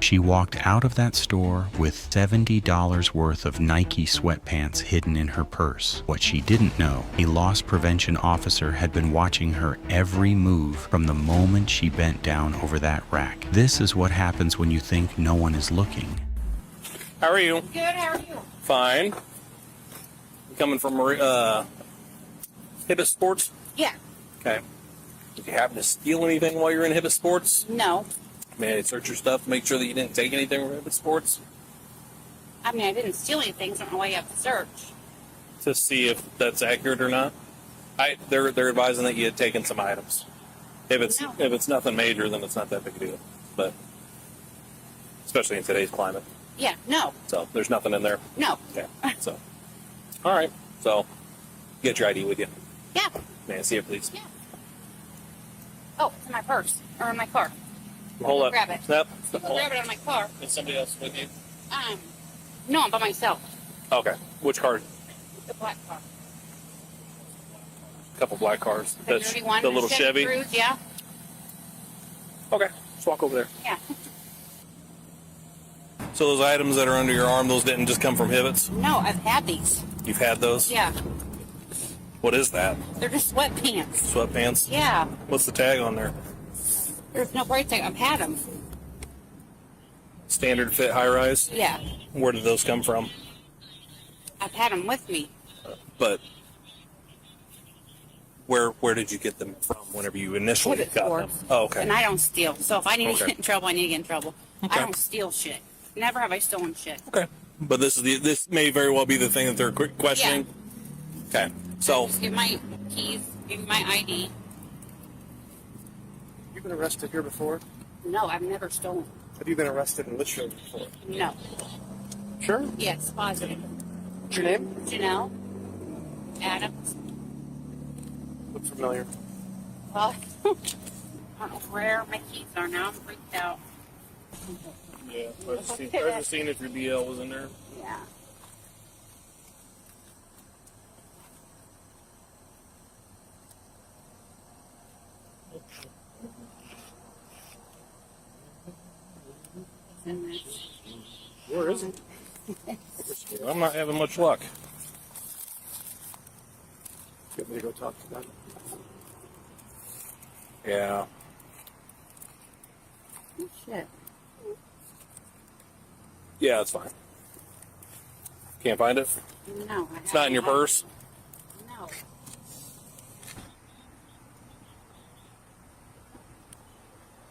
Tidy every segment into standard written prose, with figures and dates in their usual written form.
She walked out of that store with $70 worth of Nike sweatpants hidden in her purse. What she didn't know, a loss prevention officer had been watching her every move from the moment she bent down over that rack. This is what happens when you think no one is looking. How are you? Good, how are you? Fine. You coming from Hibbett Sports? Yeah. Okay. Did you happen to steal anything while you were in Hibbett Sports? No. May I search your stuff to make sure that you didn't take anything from Hibbett Sports? I mean, I didn't steal anything, so I don't know why you have to search. To see if that's accurate or not? They're advising that you had taken some items. If it's nothing major, then it's not that big a deal. But especially in today's climate. Yeah, no. So there's nothing in there. No. Okay. So all right. So get your ID with you. Yeah. May I see it, please? Yeah. Oh, it's in my purse. Or in my car. Hold up. Grab it. Yep. Go grab it out of my car. Is somebody else with you? No, I'm by myself. Okay. Which car? The black car. A couple black cars. The That's dirty one. the little Chevy. Cruise, yeah. Okay. Just walk over there. Yeah. So those items that are under your arm, those didn't just come from Hibbett's? No, I've had these. You've had those? Yeah. What is that? They're just sweatpants. Sweatpants? Yeah. What's the tag on there? There's no price tag. I've had them. Standard fit high rise? Yeah. Where did those come from? I've had them with me. But where did you get them from whenever you initially Hibbett got Sports. them? Oh, okay. And I don't steal. So if I need to Okay. get in trouble, I need to get in trouble. Okay. I don't steal shit. Never have I stolen shit. Okay. But this may very well be the thing that they're questioning. Okay. So Just give my keys, give my ID. You've been arrested here before? No, I've never stolen. Have you been arrested in Litchfield before? No. Sure. Yes, positive. What's your name? Janelle Adams. Look familiar. Well, I don't know where my keys are now. I'm freaked out. yeah, I was just seeing if your DL was in there. Yeah. It's in this. Where is he? I'm not having much luck. You want me to go talk to them? Yeah. Oh, shit. Yeah, that's fine. Can't find it? No. It's not in your purse? No.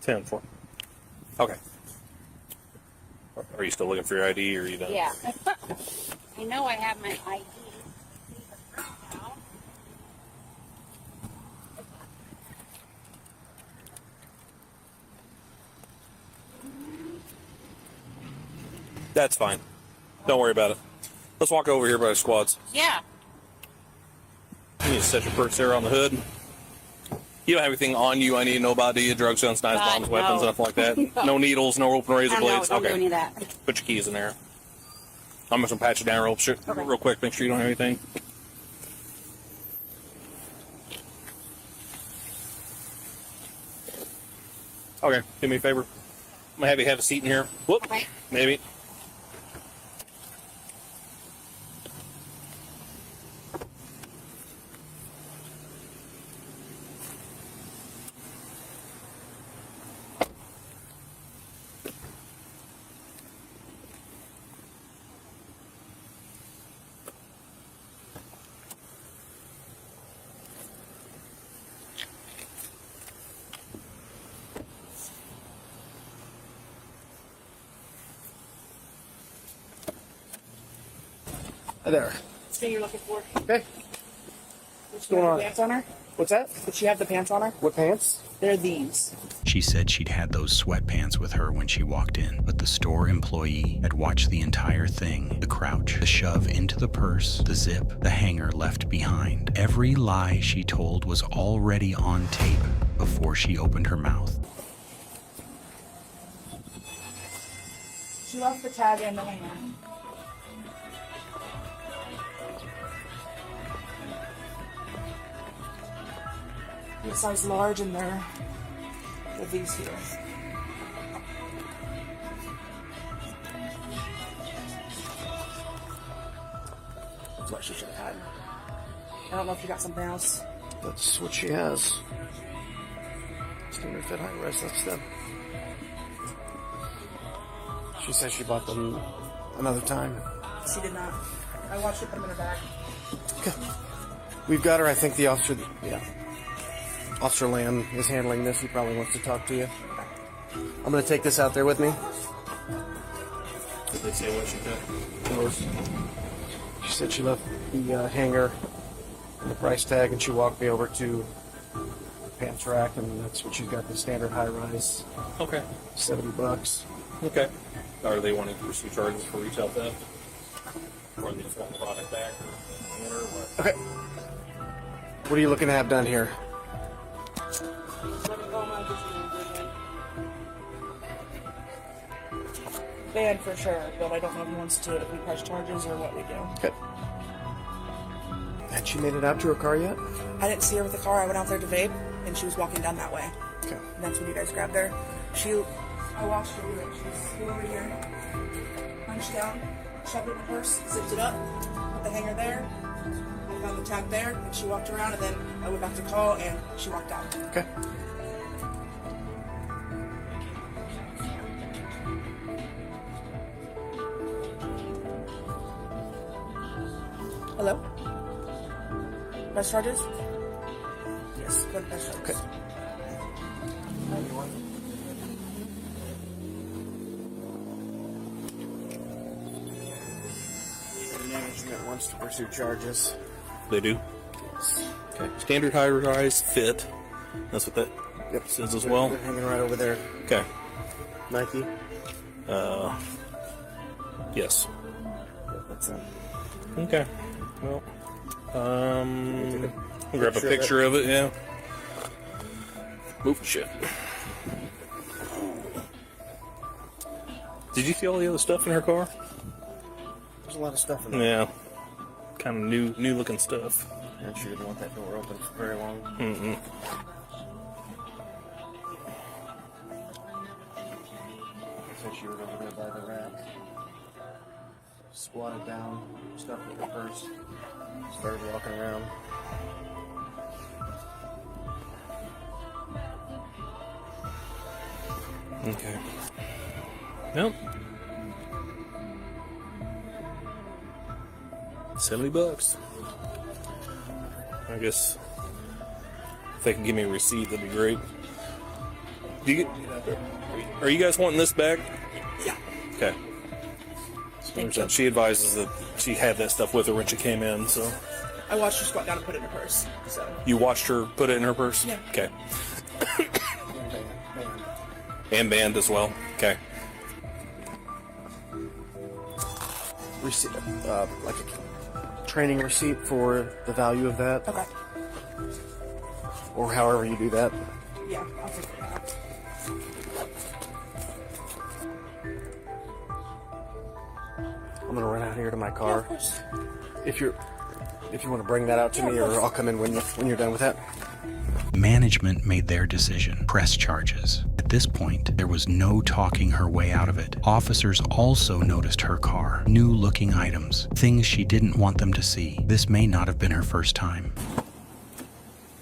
Ten for. Okay. Are you still looking for your ID or are you done? Yeah. I know I have my ID. That's fine. Don't worry about it. Let's walk over here by the squads. Yeah. You need to set your purse there on the hood. You don't have anything on you I need to know about, do you? Drugs, guns, knives, bombs, no. weapons, nothing like that? No needles, no open razor blades? Don't do Okay. any of that. Put your keys in there. I'm just going to pat you down real quick. Make sure you don't have anything. Okay. Do me a favor. I'm going to have you have a seat in here. Whoop. Okay. Maybe. There. So you're looking for? Okay. What's going on? Pants on her? What's that? Did she have the pants on her? What pants? They're these. She said she'd had those sweatpants with her when she walked in, but the store employee had watched the entire thing. The crouch, the shove into the purse, the zip, the hanger left behind. Every lie she told was already on tape before she opened her mouth. She left the tag in the hanger. The size large, and they're these here. That's what she should have had. I don't know if you got something else. That's what she has. Standard fit high rise, that's them. She says she bought them another time. She did not. I watched her put them in her bag. Okay. We've got her. I think the officer, Officer Lamb is handling this. He probably wants to talk to you. I'm going to take this out there with me. Did they say what she took? Yours. She said she left the hanger and the price tag, and she walked me over to the pants rack, and that's what she's got, the standard high rise, Okay. $70. Okay. Are they wanting to pursue charges for retail theft? Or they just want the product back or what? Okay. What are you looking to have done here? Banned for sure, but I don't know if he wants to, if we press charges or what we do. Okay. Had she made it out to her car yet? I didn't see her with the car. I went out there to vape, and she was walking down that way. Okay. And that's when you guys grabbed her. I watched her do it. She's over here, punched down, shoved it in the purse, zipped it up, put the hanger there. I found the tag there, and she walked around, and then I went back to call, and she walked out. Okay. Hello? Press charges? Yes, go to press charges. Okay. Management wants to pursue charges. They do? Okay. Standard high rise fit. That's what that says as well. They're hanging right over there. Okay. Nike. Yes. That's them. Okay. Well, I'll grab a picture of it, yeah. Move shit. Did you see all the other stuff in her car? There's a lot of stuff in there. Yeah. Kind of new looking stuff. And she didn't want that door open for very long. Mm-mm. So she was over there by the rack. Squatted down, stuffed with her purse. Started walking around. Okay. Nope. $70. I guess if they can give me a receipt, that'd be great. Are you guys wanting this back? Yeah. Okay. She advises that she had that stuff with her when she came in, so. I watched her squat down and put it in her purse. So. You watched her put it in her purse? Yeah. Okay. And band as well? Okay. Receipt, like a training receipt for the value of that, Okay. or however you do that. Yeah, I'll figure it out. I'm gonna run out here to my car. Of course. If you want to bring that out to me, or I'll come in when you're done with that. Management made their decision, press charges. At this point, there was no talking her way out of it. Officers also noticed her car, new-looking items, things she didn't want them to see. This may not have been her first time.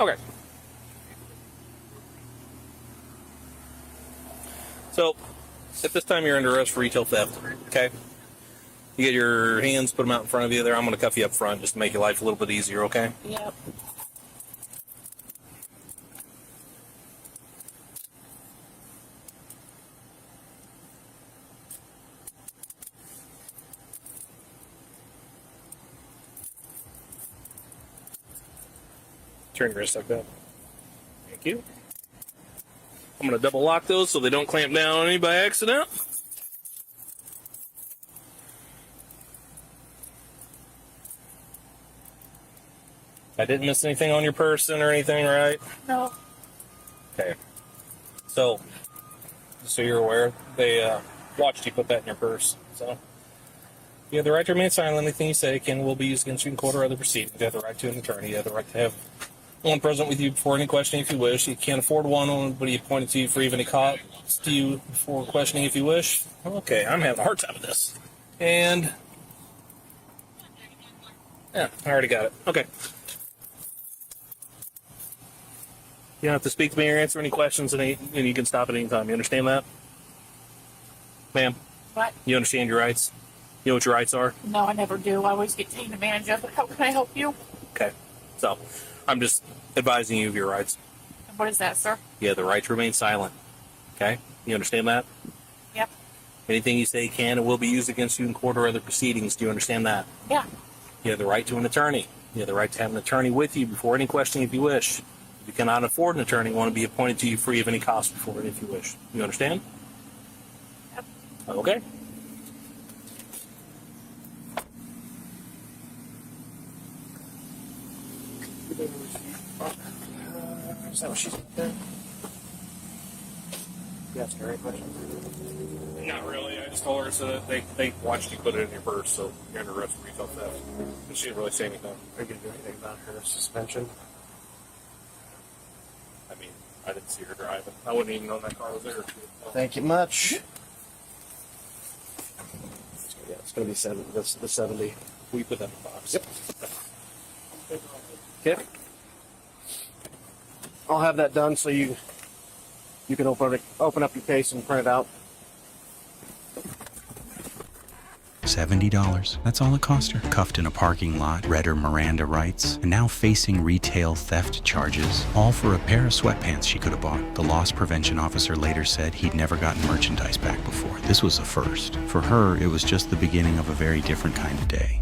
Okay. So, at this time, you're under arrest for retail theft, okay? You get your hands, put them out in front of you there. I'm going to cuff you up front just to make your life a little bit easier, okay? Yep. Turn your wrist like that. Thank you. I'm going to double lock those so they don't clamp down on any by accident. I didn't miss anything on your person or anything, right? No. Okay. So, just so you're aware, they watched you put that in your purse. So, you have the right to remain silent. Anything you say will be used against you in court or other proceedings. You have the right to an attorney. You have the right to have one present with you before any questioning if you wish. You can't afford one, but he appointed to you for even a cost to you before questioning if you wish. Okay, I'm having a hard time with this. And Yeah, I already got it. Okay. You don't have to speak to me or answer any questions, and you can stop at any time. You understand that? Ma'am, What? you understand your rights? You know what your rights are? No, I never do. I always get taken advantage of. But how can I help you? Okay. So, I'm just advising you of your rights. And what is that, sir? You have the right to remain silent. Okay? You understand that? Yep. Anything you say can and will be used against you in court or other proceedings. Do you understand that? Yeah. You have the right to an attorney. You have the right to have an attorney with you before any questioning if you wish. If you cannot afford an attorney, want to be appointed to you free of any cost before it if you wish. You understand? Yep. Okay. Is that what she's doing? You asked her any questions? Not really. I just told her so that they watched you put it in your purse, so you're under arrest for retail theft. But she didn't really say anything. Are you going to do anything about her suspension? I mean, I didn't see her driving. I wouldn't even know that car was there. Thank you much. Yeah, it's going to be the 70. We put that in the box. Yep. Okay. I'll have that done so you can open up your case and print it out. $70. That's all it cost her. Cuffed in a parking lot, read her Miranda rights, and now facing retail theft charges, all for a pair of sweatpants she could have bought. The loss prevention officer later said he'd never gotten merchandise back before. This was a first. For her, it was just the beginning of a very different kind of day.